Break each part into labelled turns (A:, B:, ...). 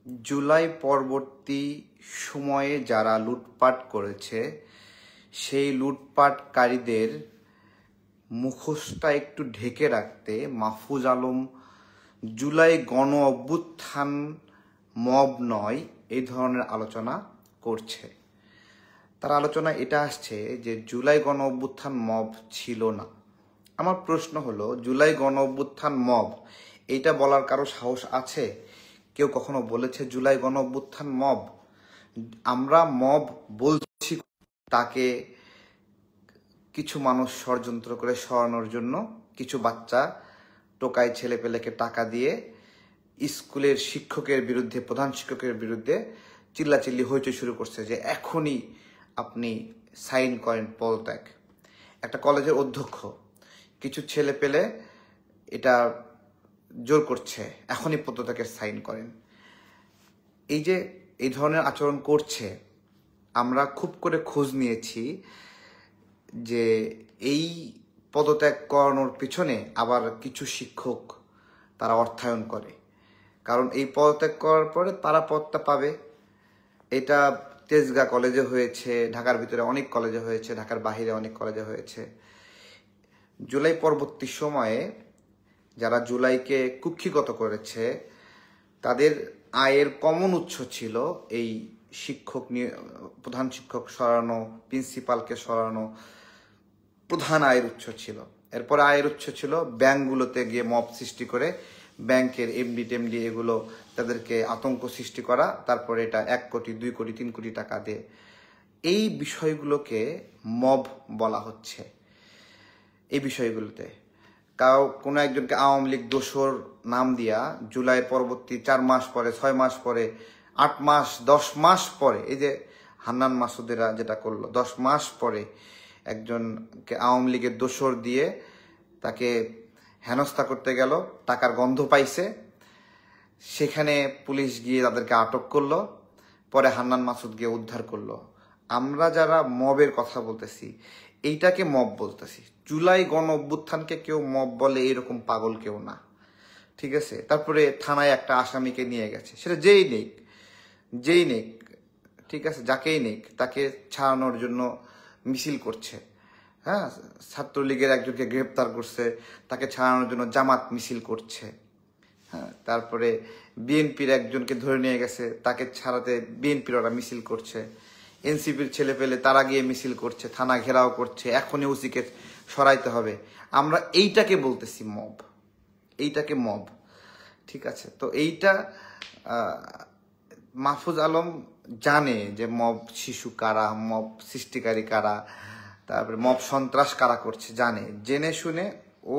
A: জুলাই পরবর্তী সময়ে যারা লুটপাট করেছে সেই লুটপাটকারীদের মুখোশটা একটু ঢেকে রাখতে মাহফুজ আলম জুলাই গণ অভ্যুত্থান মব নয় এই ধরনের আলোচনা করছে। তার আলোচনা এটা আসছে যে জুলাই গণ অভ্যুত্থান মব ছিল না। আমার প্রশ্ন হলো, জুলাই গণ অভ্যুত্থান মব এইটা বলার কারো সাহস আছে? কেউ কখনো বলেছে জুলাই গণ অভ্যুত্থান মব? আমরা মব বলছি তাকে কিছু মানুষ ষড়যন্ত্র করে সরানোর জন্য, কিছু বাচ্চা টোকাই ছেলে পেলেকে টাকা দিয়ে স্কুলের শিক্ষকের বিরুদ্ধে, প্রধান শিক্ষকের বিরুদ্ধে চিল্লাচিল্লি হইচই শুরু করছে যে এখনই আপনি সাইন করেন পদত্যাগ। একটা কলেজের অধ্যক্ষ কিছু ছেলে পেলে এটা জোর করছে এখনই পদত্যাগের সাইন করেন। এই যে এই ধরনের আচরণ করছে, আমরা খুব করে খোঁজ নিয়েছি যে এই পদত্যাগ করানোর পিছনে আবার কিছু শিক্ষক তারা অর্থায়ন করে, কারণ এই পদত্যাগ করার পরে তারা পদটা পাবে। এটা তেজগাঁ কলেজে হয়েছে, ঢাকার ভিতরে অনেক কলেজে হয়েছে, ঢাকার বাহিরে অনেক কলেজে হয়েছে। জুলাই পরবর্তী সময়ে যারা জুলাইকে কুক্ষিগত করেছে তাদের আয়ের কমন উৎস ছিল এই শিক্ষক, প্রধান শিক্ষক সরানো, প্রিন্সিপালকে সরানো প্রধান আয়ের উৎস ছিল। এরপরে আয়ের উৎস ছিল ব্যাংকগুলোতে গিয়ে মব সৃষ্টি করে ব্যাংকের এমডি টেমডি এগুলো তাদেরকে আতঙ্ক সৃষ্টি করা, তারপরে এটা 1 কোটি 2 কোটি 3 কোটি টাকা দিয়ে এই বিষয়গুলোকে মব বলা হচ্ছে। এই বিষয়গুলোতে কোনো একজনকে আওয়ামী লীগ দোসর নাম দিয়া জুলাইয়ের পরবর্তী 4 মাস পরে, 6 মাস পরে, 8 মাস 10 মাস পরে, এই যে হান্নান মাসুদেরা যেটা করলো, 10 মাস পরে একজনকে আওয়ামী লীগের দোসর দিয়ে তাকে হেনস্থা করতে গেল, টাকার গন্ধ পাইছে, সেখানে পুলিশ গিয়ে তাদেরকে আটক করলো, পরে হান্নান মাসুদ গিয়ে উদ্ধার করলো। আমরা যারা মবের কথা বলতেছি এইটাকে মব বলতেছি। জুলাই গণ অভ্যুত্থানকে কেউ মব বলে এরকম পাগল কেউ না, ঠিক আছে? তারপরে থানায় একটা আসামিকে নিয়ে গেছে, সেটা যেই নেক, ঠিক আছে, যাকেই নেক তাকে ছাড়ানোর জন্য মিছিল করছে। হ্যাঁ, ছাত্রলীগের একজনকে গ্রেপ্তার করছে, তাকে ছাড়ানোর জন্য জামাত মিছিল করছে। হ্যাঁ, তারপরে বিএনপির একজনকে ধরে নিয়ে গেছে, তাকে ছাড়াতে বিএনপির ওরা মিছিল করছে। এনসিপির ছেলে পেলে তারা গিয়ে মিছিল করছে, থানা ঘেরাও করছে, এখনই ওসিকে সরাইতে হবে। আমরা এইটাকে বলতেছি মব, এইটাকে মব, ঠিক আছে? তো এইটা মাহফুজ আলম জানে যে মব শিশু কারা, মব সৃষ্টিকারী কারা, তারপরে মব সন্ত্রাস কারা করছে, জানে। জেনে শুনে ও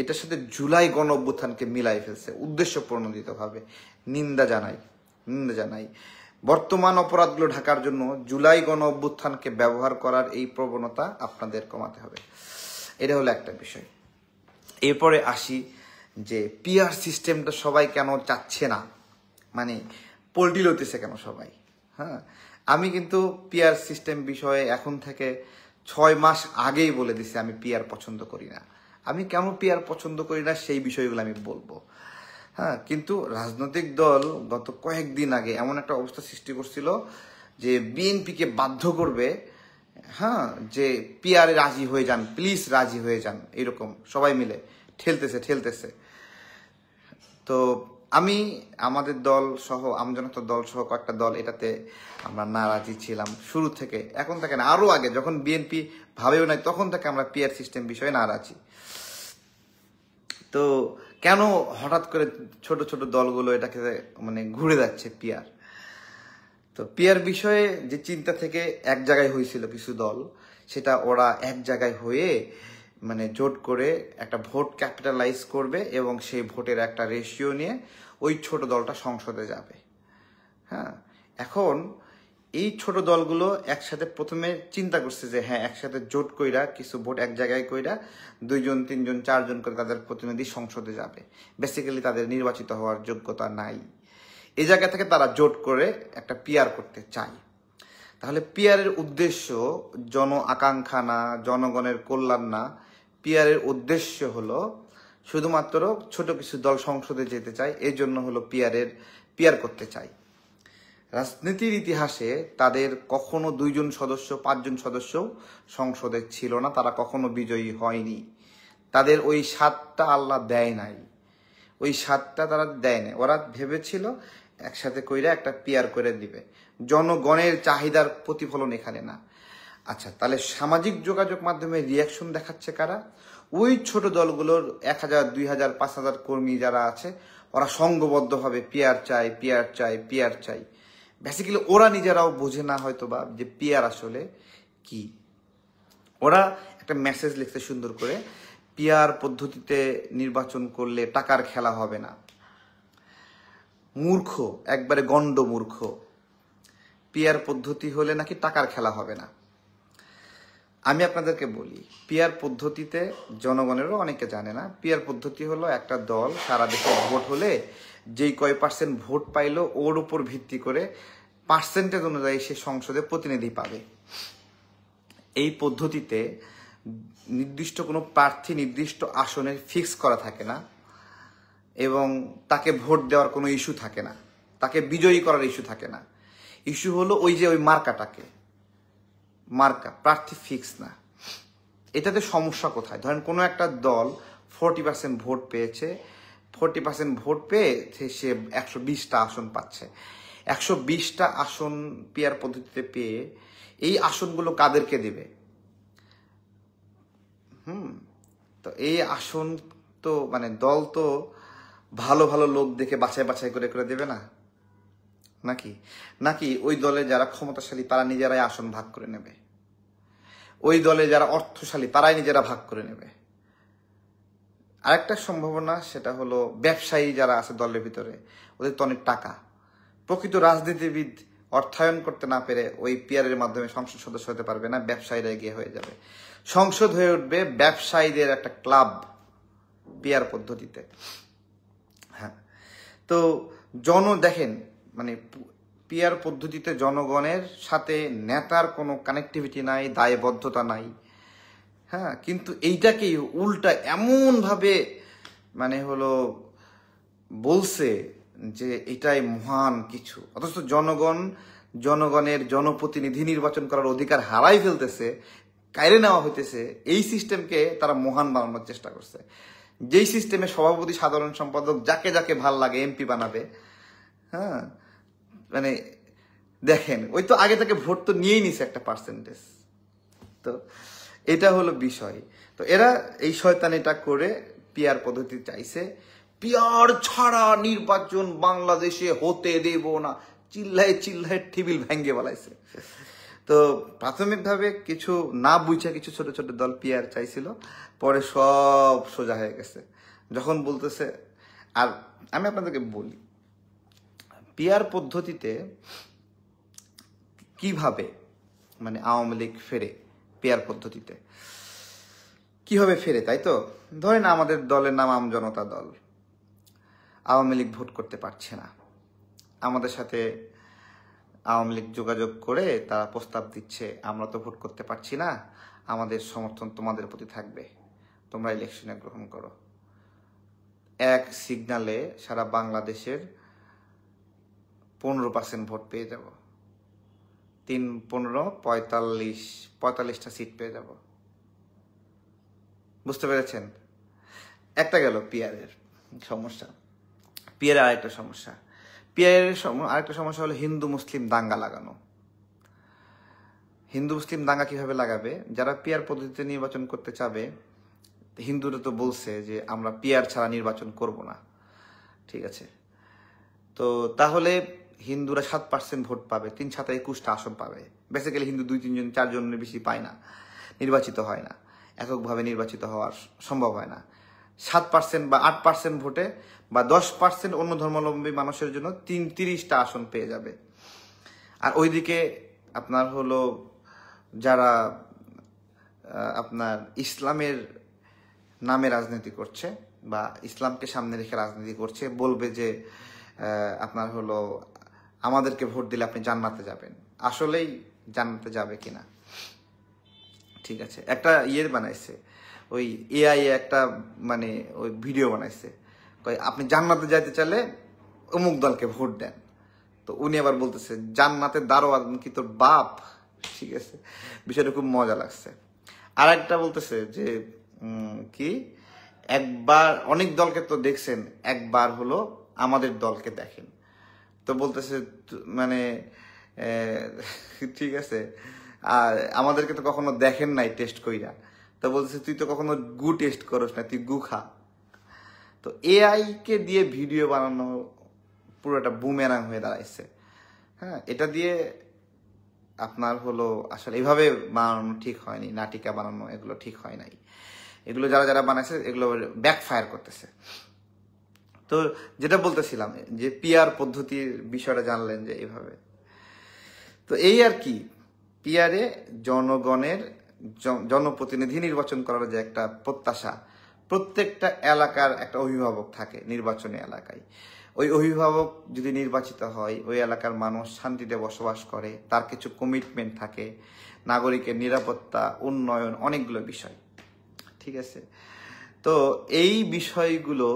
A: এটার সাথে জুলাই গণ অভ্যুত্থানকে মিলাই ফেলছে উদ্দেশ্য প্রণোদিতভাবে। নিন্দা জানাই। বর্তমান অপরাধগুলো ঢাকার জন্য জুলাই গণ অভ্যুত্থানকে ব্যবহার করার এই প্রবণতা আপনাদের কমাতে হবে। এটা হলো একটা বিষয়। এরপরে আসি যে পিআর সিস্টেমটা সবাই কেন চাচ্ছে না, মানে পোল্টি লইতেছে কেন সবাই। হ্যাঁ, আমি কিন্তু পিআর সিস্টেম বিষয়ে এখন থেকে 6 মাস আগেই বলে দিছি আমি পিআর পছন্দ করি না। আমি কেন পিআর পছন্দ করি না সেই বিষয়গুলো আমি বলবো। হ্যাঁ, কিন্তু রাজনৈতিক দল গত কয়েকদিন আগে এমন একটা অবস্থা সৃষ্টি করছিল যে বিএনপিকে বাধ্য করবে, হ্যাঁ, যে পিআরে রাজি হয়ে যান, প্লিজ রাজি হয়ে যান, এরকম সবাই মিলে ঠেলতেছে। তো আমি আমাদের দল সহ, আমজনতা দল সহ কয়েকটা দল এটাতে আমরা নারাজি ছিলাম শুরু থেকে, এখন থেকে না, আরো আগে যখন বিএনপি ভাবেও নাই তখন থেকে আমরা পিআর সিস্টেম বিষয়ে নারাজি। তো কেন হঠাৎ করে ছোট ছোট দলগুলো এটাকে মানে ঘুরে যাচ্ছে পিআর? তো পিআর বিষয়ে যে চিন্তা থেকে এক জায়গায় হয়েছিল কিছু দল, সেটা ওরা এক জায়গায় হয়ে মানে জোট করে একটা ভোট ক্যাপিটালাইজ করবে এবং সেই ভোটের একটা রেশিও নিয়ে ওই ছোট দলটা সংসদে যাবে। হ্যাঁ, এখন এই ছোট দলগুলো একসাথে প্রথমে চিন্তা করছে যে হ্যাঁ, একসাথে জোট কইরা কিছু ভোট এক জায়গায় কইরা 2 জন 3 জন 4 জন করে তাদের প্রতিনিধি সংসদে যাবে। বেসিক্যালি তাদের নির্বাচিত হওয়ার যোগ্যতা নাই। এই জায়গা থেকে তারা জোট করে একটা পিআর করতে চায়। তাহলে পিআরের উদ্দেশ্য জন আকাঙ্ক্ষা না, জনগণের কল্যাণ না। পিআরের উদ্দেশ্য হলো শুধুমাত্র ছোট কিছু দল সংসদে যেতে চায়, এই জন্য হলো পিয়ার করতে চায়। রাজনীতির ইতিহাসে তাদের কখনো 2 জন সদস্য 5 জন সদস্য সংসদে ছিল না, তারা কখনো বিজয়ী হয়নি। তাদের ওই স্বাদটা আল্লাহ দেয় নাই, ওই স্বাদটা তারা দেয় নাই। ওরা ভেবেছিল একসাথে কইরা একটা পিয়ার করে দিবে, জনগণের চাহিদার প্রতিফলন এখানে না। আচ্ছা, তাহলে সামাজিক যোগাযোগ মাধ্যমে রিয়াকশন দেখাচ্ছে কারা? ওই ছোট দলগুলোর 1000, 2000, 5000 কর্মী যারা আছে, ওরা সংঘবদ্ধভাবে পিয়ার চাই, পিয়ার চাই, পিয়ার চাই। বেসিক্যালি ওরা নিজেরাও বোঝে না হয়তোবা যে পিয়ার আসলে কি। ওরা একটা মেসেজ লিখতে সুন্দর করে, পিয়ার পদ্ধতিতে নির্বাচন করলে টাকার খেলা হবে না। মূর্খ, একবারে গণ্ড মূর্খ। পিয়ার পদ্ধতি হলে নাকি টাকার খেলা হবে না। আমি আপনাদেরকে বলি, পিয়ার পদ্ধতিতে জনগণেরও অনেকে জানে না, পিয়ার পদ্ধতি হলো একটা দল সারা দেশে ভোট হলে যেই কয় পার্সেন্ট ভোট পাইলো ওর উপর ভিত্তি করে পার্সেন্টেজ অনুযায়ী সে সংসদে প্রতিনিধি পাবে। এই পদ্ধতিতে নির্দিষ্ট কোনো প্রার্থী নির্দিষ্ট আসনে ফিক্স করা থাকে না এবং তাকে ভোট দেওয়ার কোনো ইস্যু থাকে না, তাকে বিজয়ী করার ইস্যু থাকে না। ইস্যু হলো ওই মার্কাটাকে, মার্কা, প্রার্থী ফিক্স না। এটাতে সমস্যা কোথায়? ধরেন কোনো একটা দল 40% ভোট পেয়েছে, 40% ভোট পেয়ে সে 120টা আসন পাচ্ছে। 120টা আসন পিয়ার পদ্ধতিতে পেয়ে এই আসনগুলো কাদেরকে দিবে? তো এই আসন তো মানে দল তো ভালো ভালো লোক দেখে বাছাই বাছাই করে করে দেবে না নাকি? নাকি ওই দলে যারা ক্ষমতাশালী তারা নিজেরাই আসন ভাগ করে নেবে? ওই দলে যারা অর্থশালী তারাই নিজেরা ভাগ করে নেবে? আরেকটা সম্ভাবনা, সেটা হলো ব্যবসায়ী যারা আছে দলের ভিতরে, ওদের তো অনেক টাকা। প্রকৃত রাজনীতিবিদ অর্থায়ন করতে না পেরে ওই পিয়ারের মাধ্যমে সংসদ সদস্য হতে পারবে না, ব্যবসায়ীরা এগিয়ে হয়ে যাবে। সংসদ হয়ে উঠবে ব্যবসায়ীদের একটা ক্লাব পিয়ার পদ্ধতিতে। হ্যাঁ, তো দেখেন মানে পিয়ার পদ্ধতিতে জনগণের সাথে নেতার কোনো কানেক্টিভিটি নাই, দায়বদ্ধতা নাই। হ্যাঁ, কিন্তু এইটাকেই উল্টা এমনভাবে মানে হলো বলছে যে এটাই মহান কিছু, অথচ জনগণের জনপ্রতিনিধি নির্বাচন করার অধিকার হারাই ফেলতেছে, কাইরে নেওয়া হইতেছে। এই সিস্টেমকে তারা মহান বানানোর চেষ্টা করছে। যেই সিস্টেমে সভাপতি সাধারণ সম্পাদক যাকে যাকে ভাল লাগে এমপি বানাবে। হ্যাঁ, মানে দেখেন, ওই তো আগে থেকে ভোট তো নিয়েই নিছে একটা পার্সেন্টেজ। তো এটা হলো বিষয়। তো এরা এই শয়তানিটা করে পিয়ার পদ্ধতি চাইছে। পিয়ার ছাড়া নির্বাচন বাংলাদেশে হতে দেব না, চিল্লায় চিল্লায় টেবিল ভেঙ্গে বলাইছে। তো প্রাথমিকভাবে কিছু না বুঝা কিছু ছোট ছোট দল পিয়ার চাইছিল, পরে সব সোজা হয়ে গেছে যখন বলতেছে। আর আমি আপনাদেরকে বলি, পিয়ার পদ্ধতিতে কিভাবে মানে আওয়ামী লীগ ফেরে, পিয়ার পদ্ধতিতে কিভাবে ফেরে, তাই তো? ধরেন আমাদের দলের নাম আম জনতা দল, আওয়ামী লীগ ভোট করতে পারছে না, আমাদের সাথে আওয়ামী লীগ যোগাযোগ করে তারা প্রস্তাব দিচ্ছে, আমরা তো ভোট করতে পারছি না, আমাদের সমর্থন তোমাদের প্রতি থাকবে, তোমরা ইলেকশনে গ্রহণ করো। এক সিগনালে সারা বাংলাদেশের 15% ভোট পেয়ে যাব, 3, 15, 45টা সিট পেয়ে যাব। বুঝতে পেরেছেন? একটা গেল পিয়ারের সমস্যা। পিয়ারের আরেকটা সমস্যা, আরেকটা সমস্যা হলো হিন্দু মুসলিম দাঙ্গা লাগানো। হিন্দু মুসলিম দাঙ্গা কিভাবে লাগাবে? যারা পিয়ার পদ্ধতিতে নির্বাচন করতে চাবে, হিন্দুরা তো বলছে যে আমরা পিয়ার ছাড়া নির্বাচন করব না, ঠিক আছে? তো তাহলে হিন্দুরা 7% ভোট পাবে, 3, 7, 21টা আসন পাবে। বেসিক্যালি হিন্দু 2, 3 জন 4 জনের বেশি পায় না, নির্বাচিত হয় না, এককভাবে নির্বাচিত হওয়ার সম্ভব হয় না। 7% বা 8% ভোটে বা 10% অন্য ধর্মাবলম্বী মানুষের জন্য 30টা আসন পেয়ে যাবে। আর ওইদিকে আপনার হলো যারা আপনার ইসলামের নামে রাজনীতি করছে বা ইসলামকে সামনে রেখে রাজনীতি করছে, বলবে যে আপনার হলো আমাদেরকে ভোট দিলে আপনি জান্নাতে যাবেন। আসলেই জান্নাতে যাবে কিনা? ঠিক আছে, একটা বানাইছে, ওই এআই একটা মানে ওই ভিডিও বানাইছে, কয় আপনি জান্নাতে যাইতে চাইলে অমুক দলকে ভোট দেন। তো উনি আবার বলতেছে জান্নাতের দারোয়ান কি তোর বাপ? ঠিক আছে, বিষয়টা খুব মজা লাগছে। আর একটা বলতেছে যে কি একবার অনেক দলকে তো দেখছেন, একবার হলো আমাদের দলকে দেখেন। তো বলতেছে মানে ঠিক আছে, আর আমাদেরকে তো কখনো দেখেন নাই টেস্ট কইরা। তো বলতেছে তুই তো কখনো গু টেস্ট করস না, তুই গু খা। তো এআই কে দিয়ে ভিডিও বানানো পুরোটা বুমেরাং হয়ে দাঁড়াইছে। হ্যাঁ, এটা দিয়ে আপনার হলো আসলে এইভাবে বানানো ঠিক হয়নি, নাটিকা বানানো এগুলো ঠিক হয় নাই। এগুলো যারা যারা বানাইছে এগুলো ব্যাকফায়ার করতেছে। তো যেটা বলতেছিলাম যে পিআর পদ্ধতির বিষয়টা জানলেন যে এইভাবে। তো এই আর কি, পিআরে জনগণের জনপ্রতিনিধি নির্বাচন করার যে একটা প্রত্যাশা, প্রত্যেকটা এলাকার একটা অভিভাবক থাকে নির্বাচনী এলাকায়। ওই অভিভাবক যদি নির্বাচিত হয়, ওই এলাকার মানুষ শান্তিতে বসবাস করে, তার কিছু কমিটমেন্ট থাকে, নাগরিকের নিরাপত্তা, উন্নয়ন, অনেকগুলো বিষয়। ঠিক আছে, তো এই বিষয়গুলো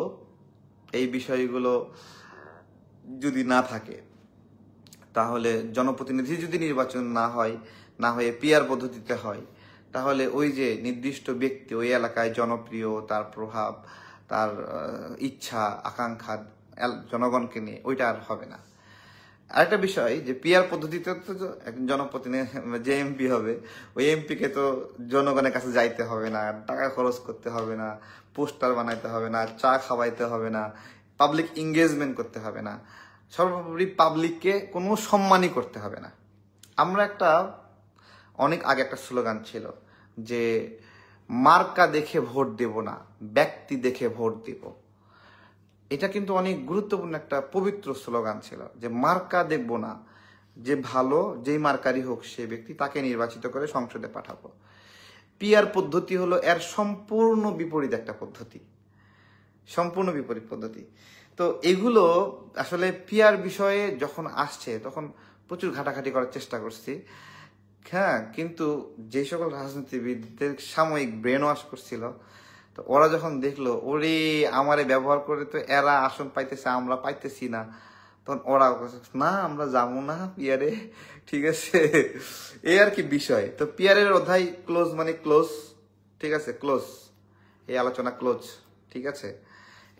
A: যদি না থাকে, তাহলে জনপ্রতিনিধি যদি নির্বাচন না হয়ে পিআর পদ্ধতিতে হয়, তাহলে ওই যে নির্দিষ্ট ব্যক্তি ওই এলাকায় জনপ্রিয়, তার প্রভাব, তার ইচ্ছা আকাঙ্ক্ষা জনগণকে নিয়ে, ওইটা আর হবে না। আরেকটা বিষয় যে পিআর পদ্ধতিতে তো একজন জনপ্রতিনিধি যে এমপি হবে, ওই এমপিকে তো জনগণের কাছে যাইতে হবে না, টাকা খরচ করতে হবে না, পোস্টার বানাইতে হবে না, চা খাওয়াইতে হবে না, পাবলিক এঙ্গেজমেন্ট করতে হবে না, সর্বোপরি পাবলিককে কোনো সম্মানই করতে হবে না। আমরা অনেক আগে একটা স্লোগান ছিল যে মার্কা দেখে ভোট দেব না, ব্যক্তি দেখে ভোট দিব। এটা কিন্তু অনেক গুরুত্বপূর্ণ একটা পবিত্র স্লোগান ছিল, যে মার্কা দেখব না, যে ভালো যেই মার্কারই হোক সে ব্যক্তি, তাকে নির্বাচিত করে সংসদে পাঠাবো। পিআর পদ্ধতি হলো এর সম্পূর্ণ বিপরীত একটা পদ্ধতি, সম্পূর্ণ বিপরীত পদ্ধতি। তো এগুলো আসলে পিআর বিষয়ে যখন আসছে তখন প্রচুর ঘাটাঘাটি করার চেষ্টা করছি। হ্যাঁ, কিন্তু যে সকল রাজনীতিবিদদের সাময়িক ব্রেন ওয়াশ করছিল, তো ওরা যখন দেখলো ওরে আমারে ব্যবহার করে তো এরা আসন পাইতেছে, আমরা পাইতেছি না, তখন ওরা না আমরা যাবো না পিয়ারে। ঠিক আছে, এই আর কি বিষয়। তো পিয়ারের অধ্যায় ক্লোজ মানে ক্লোজ, ঠিক আছে, ক্লোজ, এই আলোচনা ক্লোজ। ঠিক আছে,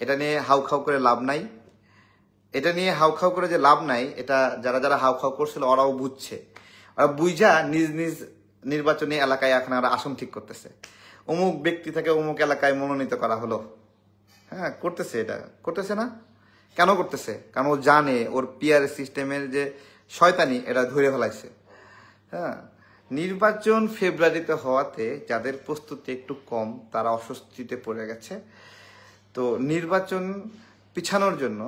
A: এটা নিয়ে হাউখাউ করে লাভ নাই, এটা নিয়ে হাউখাউ করে যে লাভ নাই, এটা যারা যারা হাউখাউ করছিল ওরাও বুঝছে। ওরা বুঝা নিজ নিজ নির্বাচনী এলাকায় এখন আর আসন ঠিক করতেছে। অমুক ব্যক্তি থেকে অমুক এলাকায় মনোনীত করা হলো, হ্যাঁ করতেছে, এটা করতেছে না কেন করতেছে? কারণ ও জানে ওর পিআর সিস্টেমের যে শয়তানি এটা ধরে ফেলাইছে। হ্যাঁ, নির্বাচন ফেব্রুয়ারিতে হওয়াতে যাদের প্রস্তুতি একটু কম তারা অস্বস্তিতে পড়ে গেছে। তো নির্বাচন পিছানোর জন্য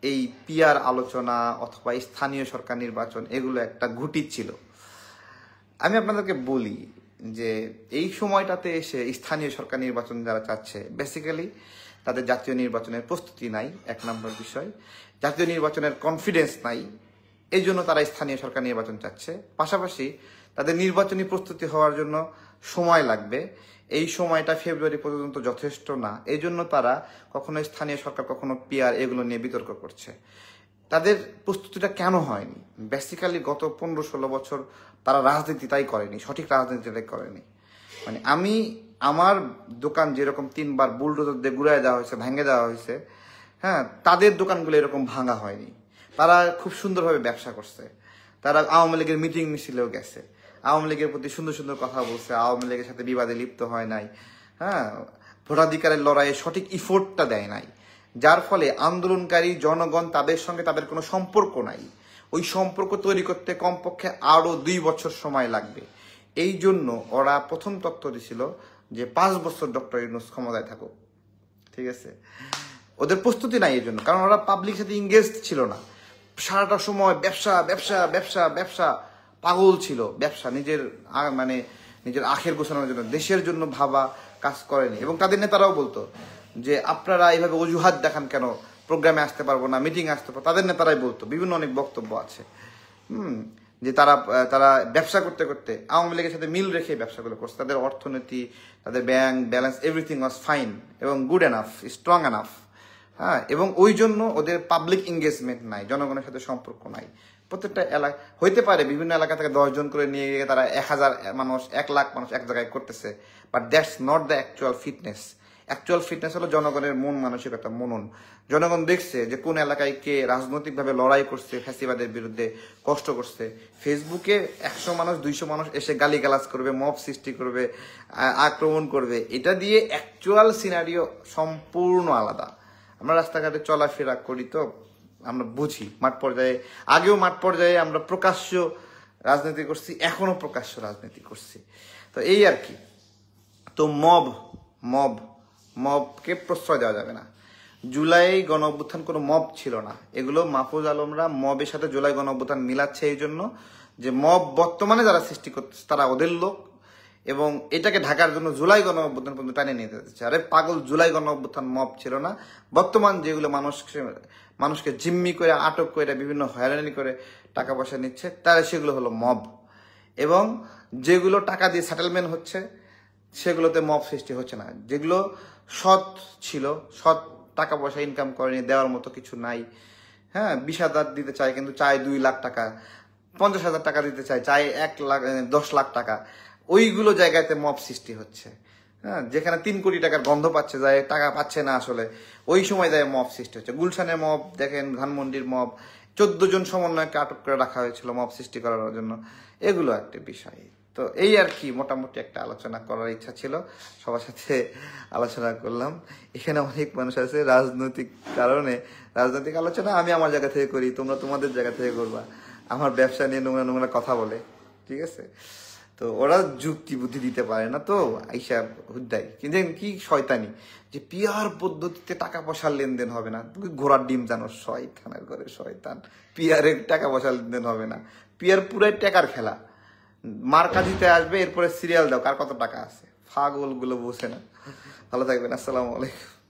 A: এই পিআর আলোচনা অথবা স্থানীয় সরকার নির্বাচন এগুলো একটা ঘুঁটি ছিল। আমি আপনাদেরকে বলি যে এই সময়টাতে এসে স্থানীয় সরকার নির্বাচন যারা চাচ্ছে, বেসিক্যালি তাদের জাতীয় নির্বাচনের প্রস্তুতি নাই, এক নম্বর বিষয়। জাতীয় নির্বাচনের কনফিডেন্স নাই, এই জন্য তারা স্থানীয় সরকার নির্বাচন চাচ্ছে। পাশাপাশি তাদের নির্বাচনী প্রস্তুতি হওয়ার জন্য সময় লাগবে, এই সময়টা ফেব্রুয়ারি পর্যন্ত যথেষ্ট না, এই জন্য তারা কখনো স্থানীয় সরকার কখনো পিআর এগুলো নিয়ে বিতর্ক করছে। তাদের প্রস্তুতিটা কেন হয়নি? বেসিক্যালি গত 15-16 বছর তারা রাজনীতিটাই করেনি, সঠিক রাজনীতিটাই করেনি। মানে আমার দোকান যেরকম 3বার বুলডোজার দিয়ে ঘুরাই দেওয়া হয়েছে, ভেঙে দেওয়া হয়েছে, হ্যাঁ, তাদের দোকানগুলো এরকম ভাঙা হয়নি। তারা খুব সুন্দরভাবে ব্যবসা করছে, তারা আওয়ামী লীগের মিটিং মিছিলেও গেছে, আওয়ামী লীগের প্রতি সুন্দর সুন্দর কথা বলছে, আওয়ামী লীগের সাথে বিবাদে লিপ্ত হয় নাই, হ্যাঁ, ভোটাধিকারের লড়াইয়ে সঠিক ইফোর্টটা দেয় নাই, যার ফলে আন্দোলনকারী জনগণ তাদের সঙ্গে তাদের কোনো সম্পর্ক নাই। ওই সম্পর্ক তৈরি করতে কমপক্ষে আরো 2 বছর সময় লাগবে। এই জন্য ওরা প্রথম তথ্য দিছিল যে 5 বছর ডক্টর ইউনূস ক্ষমতায় থাকুক। ঠিক আছে, ওদের প্রস্তুতি নাই এই জন্য, কারণ ওরা পাবলিক সাথে ইংগেজ ছিল না। সারাটা সময় ব্যবসা ব্যবসা ব্যবসা ব্যবসা, পাগল ছিল ব্যবসা, নিজের আখের গোছানোর জন্য, দেশের জন্য ভাবা কাজ করেনি। এবং তাদের নেতারাও বলতো যে আপনারা এইভাবে অজুহাত দেখান কেন, প্রোগ্রামে আসতে পারবো না, মিটিং আসতে পারবো, তাদের নেতারাই বলতো, বিভিন্ন অনেক বক্তব্য আছে। যে তারা তারা ব্যবসা করতে করতে আওয়ামী লীগের সাথে মিল রেখে ব্যবসাগুলো করছে, তাদের অর্থনীতি, তাদের bank balance everything was fine এবং গুড এনাফ, স্ট্রং এনাফ। হ্যাঁ, এবং ওই জন্য ওদের পাবলিক এঙ্গেজমেন্ট নাই, জনগণের সাথে সম্পর্ক নাই। প্রত্যেকটা এলাকা হইতে পারে বিভিন্ন এলাকা থেকে 10 জন করে নিয়ে গিয়ে তারা 1000 মানুষ 1 লাখ মানুষ এক জায়গায় করতেছে, but that's not the actual fitness. Actual fitness হলো জনগণের মন মানসিকতা, মনন। জনগণ দেখছে যে কোন এলাকায় কে রাজনৈতিকভাবে লড়াই করছে, ফ্যাসিবাদের বিরুদ্ধে কষ্ট করছে। ফেসবুকে 100 মানুষ 200 মানুষ এসে গালিগালাজ করবে, মব সৃষ্টি করবে, আক্রমণ করবে, এটা দিয়ে অ্যাকচুয়াল সিনারিও সম্পূর্ণ আলাদা। আমরা রাস্তাঘাটে চলাফেরা করি তো আমরা বুঝি, মাঠ পর্যায়ে আগেও মাঠ পর্যায়ে আমরা প্রকাশ্য রাজনীতি করছি, এখনো প্রকাশ্য রাজনীতি করছি। তো এই আর কি। তো মবকে প্রশ্রয় দেওয়া যাবে না। জুলাই গণ অভ্যুত্থান কোনো মব ছিল না, এগুলো মাহফুজ আলমরা মবের সাথে জুলাই গণ অভ্যুত্থান মিলাচ্ছে এই জন্য যে মব বর্তমানে যারা সৃষ্টি করতেছে তারা ওদের লোক, এবং এটাকে ঢাকার জন্য জুলাই গণ অভ্যুত্থান পর্যন্ত টানে নিয়ে যেতেছে। আরে পাগল, জুলাই গণ অভ্যুত্থান মব ছিল না। বর্তমান যেগুলো মানুষকে জিম্মি করে আটক করে বিভিন্ন হয়রানি করে টাকা পয়সা নিচ্ছে, তারা সেগুলো হলো মব। এবং যেগুলো টাকা দিয়ে সেটেলমেন্ট হচ্ছে সেগুলোতে মব সৃষ্টি হচ্ছে না। যেগুলো সৎ ছিল, সৎ টাকা পয়সা ইনকাম করেনি, দেওয়ার মতো কিছু নাই, হ্যাঁ 20,000 দিতে চায় কিন্তু চায় 2 লাখ টাকা, 50,000 টাকা দিতে চায় 1 লাখ 10 লাখ টাকা, ওইগুলো জায়গাতে মব সৃষ্টি হচ্ছে। হ্যাঁ, যেখানে 3 কোটি টাকার গন্ধ পাচ্ছে, যায় টাকা পাচ্ছে না আসলে, ওই সময় যায় মব সৃষ্টি হচ্ছে। গুলশানের মব দেখেন, ধানমন্ডির মব, 14 জন সমন্বয়কে আটক করে রাখা হয়েছিল মব সৃষ্টি করার জন্য। এগুলো একটা বিষয়। তো এই আর কি, মোটামুটি একটা আলোচনা করার ইচ্ছা ছিল, সবার সাথে আলোচনা করলাম। এখানে অনেক মানুষ আছে রাজনৈতিক কারণে, রাজনৈতিক আলোচনা আমি আমার জায়গা থেকে করি, তোমরা তোমাদের জায়গা থেকে করবা। আমার ব্যবসা নিয়ে নোংরা নোংরা কথা বলে, ঠিক আছে? তো ওরা যুক্তি বুদ্ধি দিতে পারে না, তো আইসা হুদ্দাই কিন্তু কি শয়তানি যে পিয়ার পদ্ধতিতে টাকা পয়সার লেনদেন হবে না। তুমি ঘোড়ার ডিম জানো, শয়তানের ঘরে শয়তান। পিয়ারের টাকা পয়সার লেনদেন হবে না, পিয়ার পুরাই টাকার খেলা। মার্কা জিতে আসবে, এরপরে সিরিয়াল দাও কার কত টাকা আছে। পাগল গুলো বসে না। ভালো থাকবেন, আসসালামু আলাইকুম।